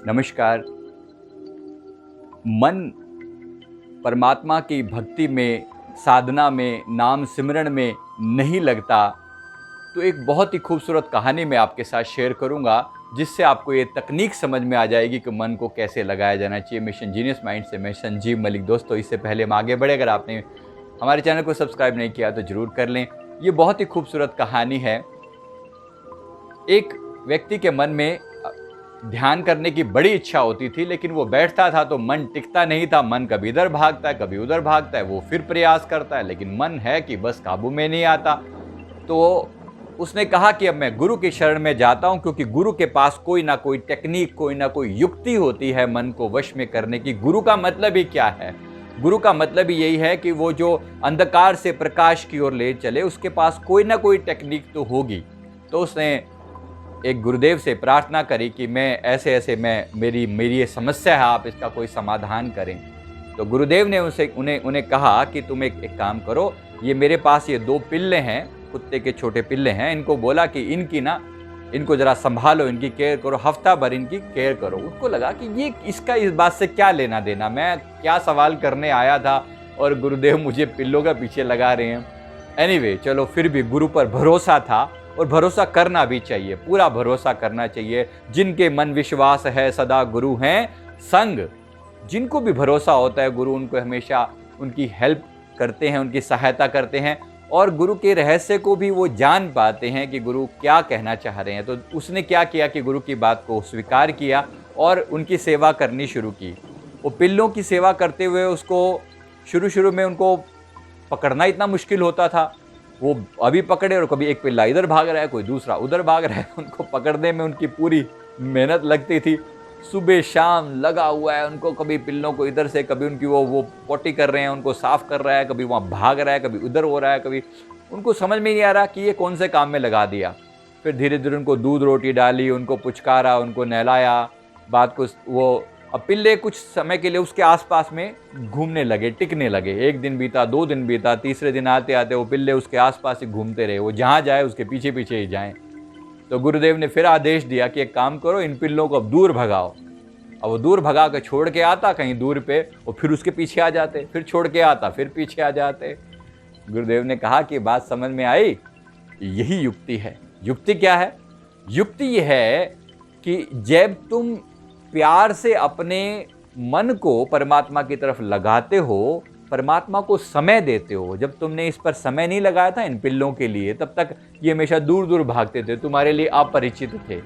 नमस्कार। मन परमात्मा की भक्ति में, साधना में, नाम सिमरन में नहीं लगता, तो एक बहुत ही खूबसूरत कहानी मैं आपके साथ शेयर करूंगा, जिससे आपको ये तकनीक समझ में आ जाएगी कि मन को कैसे लगाया जाना चाहिए। मिशन जीनियस माइंड से मैं संजीव मलिक। दोस्तों, इससे पहले हम आगे बढ़े, अगर आपने हमारे चैनल को सब्सक्राइब नहीं किया तो जरूर कर लें। ये बहुत ही खूबसूरत कहानी है। एक व्यक्ति के मन में ध्यान करने की बड़ी इच्छा होती थी, लेकिन वो बैठता था तो मन टिकता नहीं था। मन कभी इधर भागता है, कभी उधर भागता है। वो फिर प्रयास करता है, लेकिन मन है कि बस काबू में नहीं आता। तो उसने कहा कि अब मैं गुरु की शरण में जाता हूं, क्योंकि गुरु के पास कोई ना कोई टेक्निक, कोई ना कोई युक्ति होती है मन को वश में करने की। गुरु का मतलब ही क्या है? गुरु का मतलब ही यही है कि वो जो अंधकार से प्रकाश की ओर ले चले, उसके पास कोई ना कोई टेक्निक तो होगी। तो उसने एक गुरुदेव से प्रार्थना करी कि मैं ऐसे ऐसे मेरी ये समस्या है, आप इसका कोई समाधान करें। तो गुरुदेव ने उन्हें कहा कि तुम एक काम करो, ये मेरे पास ये 2 पिल्ले हैं, कुत्ते के छोटे पिल्ले हैं। इनको बोला कि इनको जरा संभालो, इनकी केयर करो, हफ्ता भर इनकी केयर करो। उसको लगा कि ये इसका इस बात से क्या लेना देना, मैं क्या सवाल करने आया था और गुरुदेव मुझे पिल्लों का पीछे लगा रहे हैं। एनीवे, चलो, फिर भी गुरु पर भरोसा था और भरोसा करना भी चाहिए, पूरा भरोसा करना चाहिए। जिनके मन विश्वास है सदा गुरु हैं संग। जिनको भी भरोसा होता है गुरु उनको हमेशा उनकी हेल्प करते हैं, उनकी सहायता करते हैं, और गुरु के रहस्य को भी वो जान पाते हैं कि गुरु क्या कहना चाह रहे हैं। तो उसने क्या किया कि गुरु की बात को स्वीकार किया और उनकी सेवा करनी शुरू की। वो पिल्लों की सेवा करते हुए उसको शुरू में उनको पकड़ना इतना मुश्किल होता था। वो अभी पकड़े और कभी एक पिल्ला इधर भाग रहा है, कोई दूसरा उधर भाग रहा है। उनको पकड़ने में उनकी पूरी मेहनत लगती थी। सुबह शाम लगा हुआ है उनको, कभी पिल्लों को इधर से, कभी उनकी वो पोटी कर रहे हैं, उनको साफ कर रहा है, कभी वहाँ भाग रहा है, कभी उधर हो रहा है, कभी उनको समझ में नहीं आ रहा कि ये कौन से काम में लगा दिया। फिर धीरे धीरे उनको दूध रोटी डाली, उनको पुचकारा, उनको नहलाया। बात को वो अब पिल्ले कुछ समय के लिए उसके आसपास में घूमने लगे, टिकने लगे। 1 दिन बीता, 2 दिन बीता, तीसरे दिन आते आते वो पिल्ले उसके आसपास ही घूमते रहे। वो जहाँ जाए उसके पीछे पीछे ही जाएं। तो गुरुदेव ने फिर आदेश दिया कि एक काम करो, इन पिल्लों को अब दूर भगाओ। अब वो दूर भगा के छोड़ के आता कहीं दूर पे, और फिर उसके पीछे आ जाते, फिर छोड़ के आता, फिर पीछे आ जाते। गुरुदेव ने कहा कि बात समझ में आई, यही युक्ति है। युक्ति क्या है? युक्ति यह है कि जब तुम प्यार से अपने मन को परमात्मा की तरफ लगाते हो, परमात्मा को समय देते हो। जब तुमने इस पर समय नहीं लगाया था इन पिल्लों के लिए, तब तक ये हमेशा दूर दूर भागते थे, तुम्हारे लिए अपरिचित थे।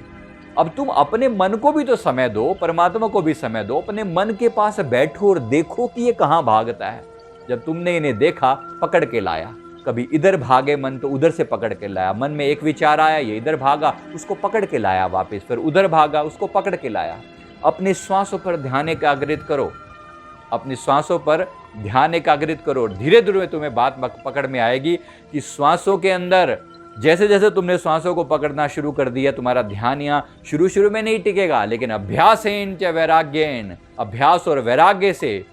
अब तुम अपने मन को भी तो समय दो, परमात्मा को भी समय दो। अपने मन के पास बैठो और देखो कि ये कहाँ भागता है। जब तुमने इन्हें देखा, पकड़ के लाया। कभी इधर भागे मन तो उधर से पकड़ के लाया। मन में एक विचार आया, ये इधर भागा, उसको पकड़ के लाया वापस। फिर उधर भागा, उसको पकड़ के लाया। अपनी श्वासों पर ध्यान एकाग्रित करो, अपनी श्वासों पर ध्यान एकाग्रित करो। धीरे धीरे तुम्हें बात पकड़ में आएगी कि श्वासों के अंदर जैसे जैसे तुमने श्वासों को पकड़ना शुरू कर दिया, तुम्हारा ध्यान यहाँ शुरू में नहीं टिकेगा, लेकिन अभ्यासेन च वैराग्येन, अभ्यास और वैराग्य से,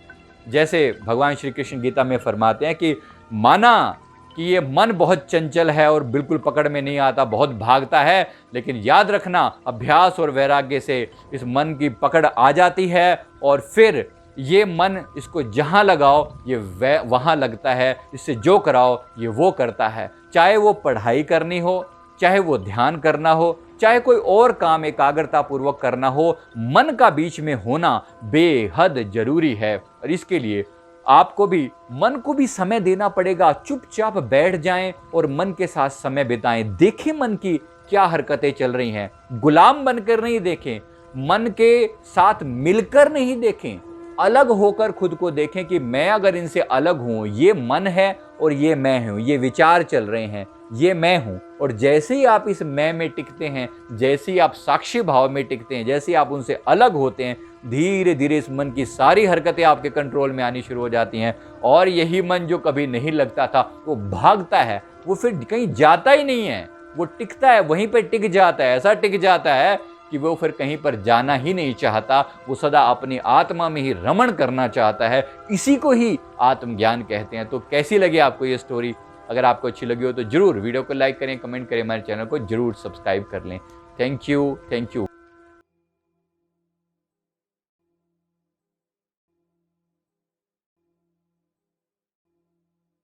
जैसे भगवान श्री कृष्ण गीता में फरमाते हैं कि माना कि ये मन बहुत चंचल है और बिल्कुल पकड़ में नहीं आता, बहुत भागता है, लेकिन याद रखना अभ्यास और वैराग्य से इस मन की पकड़ आ जाती है, और फिर ये मन, इसको जहाँ लगाओ ये वहाँ लगता है, इससे जो कराओ ये वो करता है। चाहे वो पढ़ाई करनी हो, चाहे वो ध्यान करना हो, चाहे कोई और काम एकाग्रता पूर्वक करना हो, मन का बीच में होना बेहद जरूरी है। और इसके लिए आपको भी, मन को भी समय देना पड़ेगा। चुपचाप बैठ जाएं और मन के साथ समय बिताएं। देखें मन की क्या हरकतें चल रही हैं। गुलाम बनकर नहीं देखें, मन के साथ मिलकर नहीं देखें, अलग होकर खुद को देखें कि मैं अगर इनसे अलग हूं, ये मन है और ये मैं हूं, ये विचार चल रहे हैं, ये मैं हूं। और जैसे ही आप इस मैं में टिकते हैं, जैसे ही आप साक्षी भाव में टिकते हैं, जैसे ही आप उनसे अलग होते हैं, धीरे धीरे इस मन की सारी हरकतें आपके कंट्रोल में आनी शुरू हो जाती हैं। और यही मन जो कभी नहीं लगता था, वो भागता है, वो फिर कहीं जाता ही नहीं है, वो टिकता है, वहीं पर टिक जाता है। ऐसा टिक जाता है कि वो फिर कहीं पर जाना ही नहीं चाहता, वो सदा अपनी आत्मा में ही रमण करना चाहता है। इसी को ही आत्मज्ञान कहते हैं। तो कैसी लगी आपको ये स्टोरी? अगर आपको अच्छी लगी हो तो जरूर वीडियो को लाइक करें, कमेंट करें, हमारे चैनल को जरूर सब्सक्राइब कर लें। Thank you.